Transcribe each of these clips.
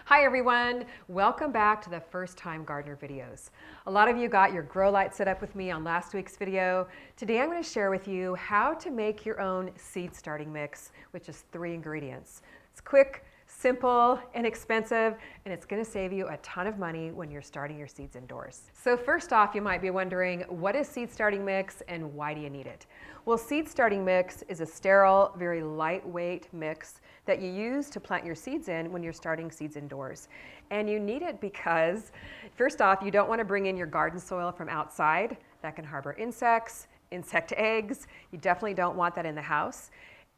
Hi everyone, welcome back to the First Time Gardener videos. A lot of you got your grow light set up with me on last week's video. Today I'm going to share with you how to make your own seed starting mix, which is 3 ingredients. It's quick, simple, inexpensive, and it's going to save you a ton of money when you're starting your seeds indoors. So first off, you might be wondering, what is seed starting mix and why do you need it? Well, seed starting mix is a sterile, very lightweight mix that you use to plant your seeds in when you're starting seeds indoors. And you need it because, first off, you don't want to bring in your garden soil from outside. That can harbor insects, insect eggs. You definitely don't want that in the house.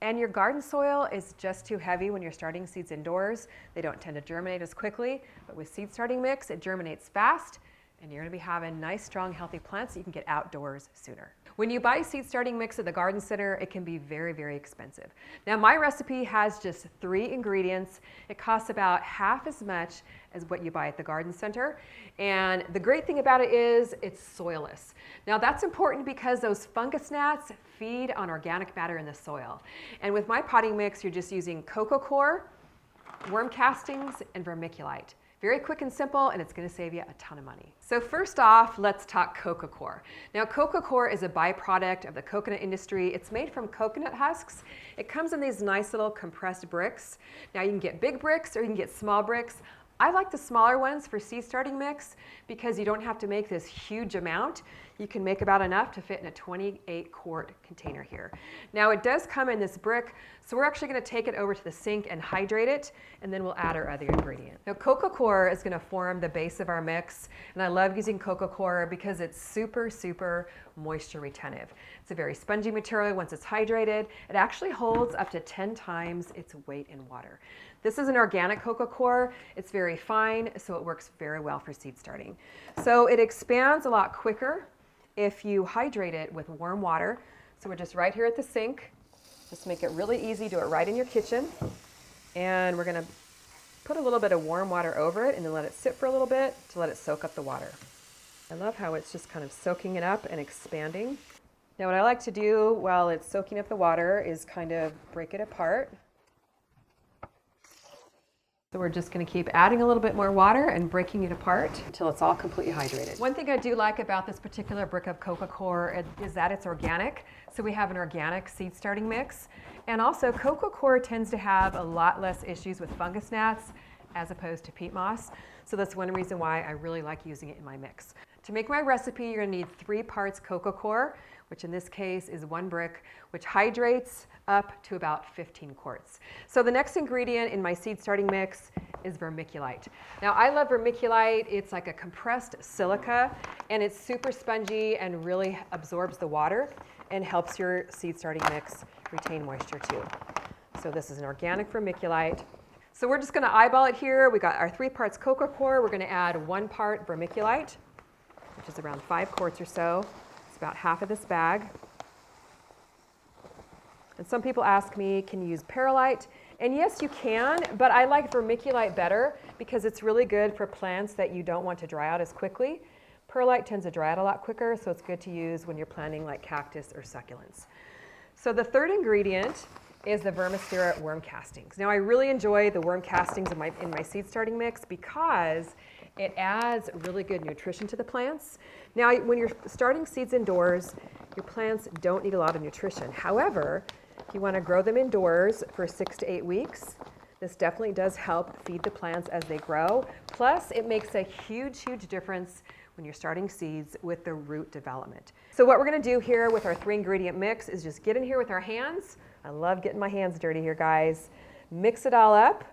And your garden soil is just too heavy when you're starting seeds indoors. They don't tend to germinate as quickly, but with seed starting mix, it germinates fast, and you're going to be having nice, strong, healthy plants that you can get outdoors sooner. When you buy seed starting mix at the garden center, it can be very, very expensive. Now, my recipe has just 3 ingredients. It costs about half as much as what you buy at the garden center. And the great thing about it is it's soilless. Now, that's important because those fungus gnats feed on organic matter in the soil. And with my potting mix, you're just using coco coir, worm castings, and vermiculite. Very quick and simple, and it's going to save you a ton of money. So first off, let's talk coco coir. Now, coco coir is a byproduct of the coconut industry. It's made from coconut husks. It comes in these nice little compressed bricks. Now, you can get big bricks or you can get small bricks. I like the smaller ones for seed starting mix because you don't have to make this huge amount. You can make about enough to fit in a 28-quart container here. Now, it does come in this brick, so we're actually going to take it over to the sink and hydrate it, and then we'll add our other ingredients. Now, coco coir is going to form the base of our mix, and I love using coco coir because it's super, super moisture retentive. It's a very spongy material. Once it's hydrated, it actually holds up to 10 times its weight in water. This is an organic coco coir. It's very fine, so it works very well for seed starting. So it expands a lot quicker if you hydrate it with warm water. So we're just right here at the sink. Just make it really easy. Do it right in your kitchen. And we're going to put a little bit of warm water over it and then let it sit for a little bit to let it soak up the water. I love how it's just kind of soaking it up and expanding. Now, what I like to do while it's soaking up the water is kind of break it apart. So we're just going to keep adding a little bit more water and breaking it apart until it's all completely hydrated. One thing I do like about this particular brick of coco coir is that it's organic. So we have an organic seed starting mix. And also coco coir tends to have a lot less issues with fungus gnats as opposed to peat moss. So that's one reason why I really like using it in my mix. To make my recipe, you're going to need 3 parts coco coir, which in this case is 1 brick, which hydrates up to about 15 quarts. So the next ingredient in my seed starting mix is vermiculite. Now, I love vermiculite. It's like a compressed silica, and it's super spongy and really absorbs the water and helps your seed starting mix retain moisture too. So this is an organic vermiculite. So we're just going to eyeball it here. We got our 3 parts coco coir. We're going to add 1 part vermiculite, which is around 5 quarts or so. It's about half of this bag. And some people ask me, can you use perlite? And yes, you can, but I like vermiculite better because it's really good for plants that you don't want to dry out as quickly. Perlite tends to dry out a lot quicker, so it's good to use when you're planting like cactus or succulents. So the third ingredient is the vermisteria worm castings. Now, I really enjoy the worm castings in my seed starting mix because it adds really good nutrition to the plants. Now, when you're starting seeds indoors, your plants don't need a lot of nutrition. However, if you want to grow them indoors for 6 to 8 weeks, this definitely does help feed the plants as they grow. Plus, it makes a huge, huge difference when you're starting seeds with the root development. So what we're going to do here with our 3 ingredient mix is just get in here with our hands. I love getting my hands dirty here, guys. Mix it all up.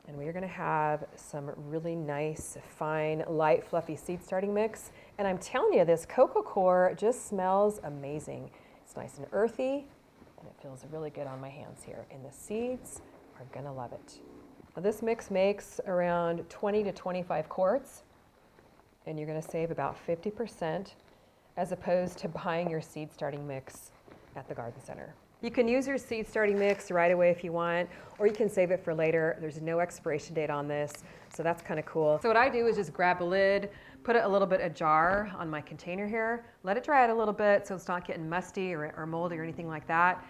And we are going to have some really nice, fine, light, fluffy seed starting mix. And I'm telling you, this coco coir just smells amazing. It's nice and earthy, and it feels really good on my hands here. And the seeds are going to love it. Now, this mix makes around 20 to 25 quarts, and you're going to save about 50% as opposed to buying your seed starting mix at the garden center. You can use your seed starting mix right away if you want, or you can save it for later. There's no expiration date on this, so that's kind of cool. So what I do is just grab a lid, put a little bit of jar on my container here, let it dry out a little bit so it's not getting musty or moldy or anything like that,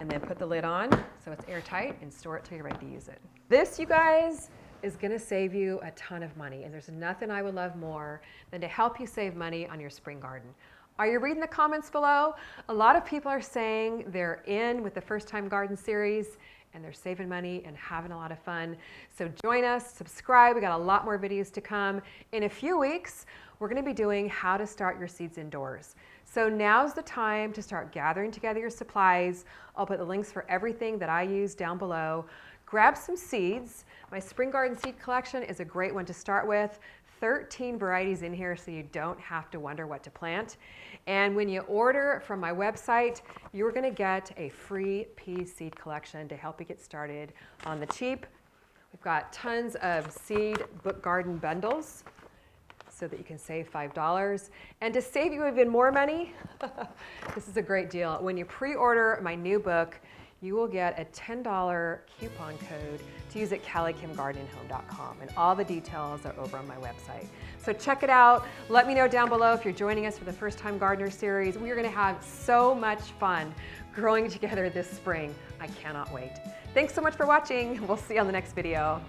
and then put the lid on so it's airtight and store it till you're ready to use it. This, you guys, is gonna save you a ton of money, and there's nothing I would love more than to help you save money on your spring garden. Are you reading the comments below? A lot of people are saying they're in with the First Time Garden series and they're saving money and having a lot of fun. So join us, subscribe, we got a lot more videos to come. In a few weeks, we're gonna be doing how to start your seeds indoors. So now's the time to start gathering together your supplies. I'll put the links for everything that I use down below. Grab some seeds. My spring garden seed collection is a great one to start with. 13 varieties in here so you don't have to wonder what to plant. And when you order from my website, you're gonna get a free pea seed collection to help you get started on the cheap. We've got tons of seed book garden bundles so that you can save $5. And to save you even more money, this is a great deal. When you pre-order my new book, you will get a $10 coupon code to use at CallieKimGardenandHome.com, and all the details are over on my website. So check it out. Let me know down below if you're joining us for the First Time Gardener series. We are gonna have so much fun growing together this spring. I cannot wait. Thanks so much for watching. We'll see you on the next video.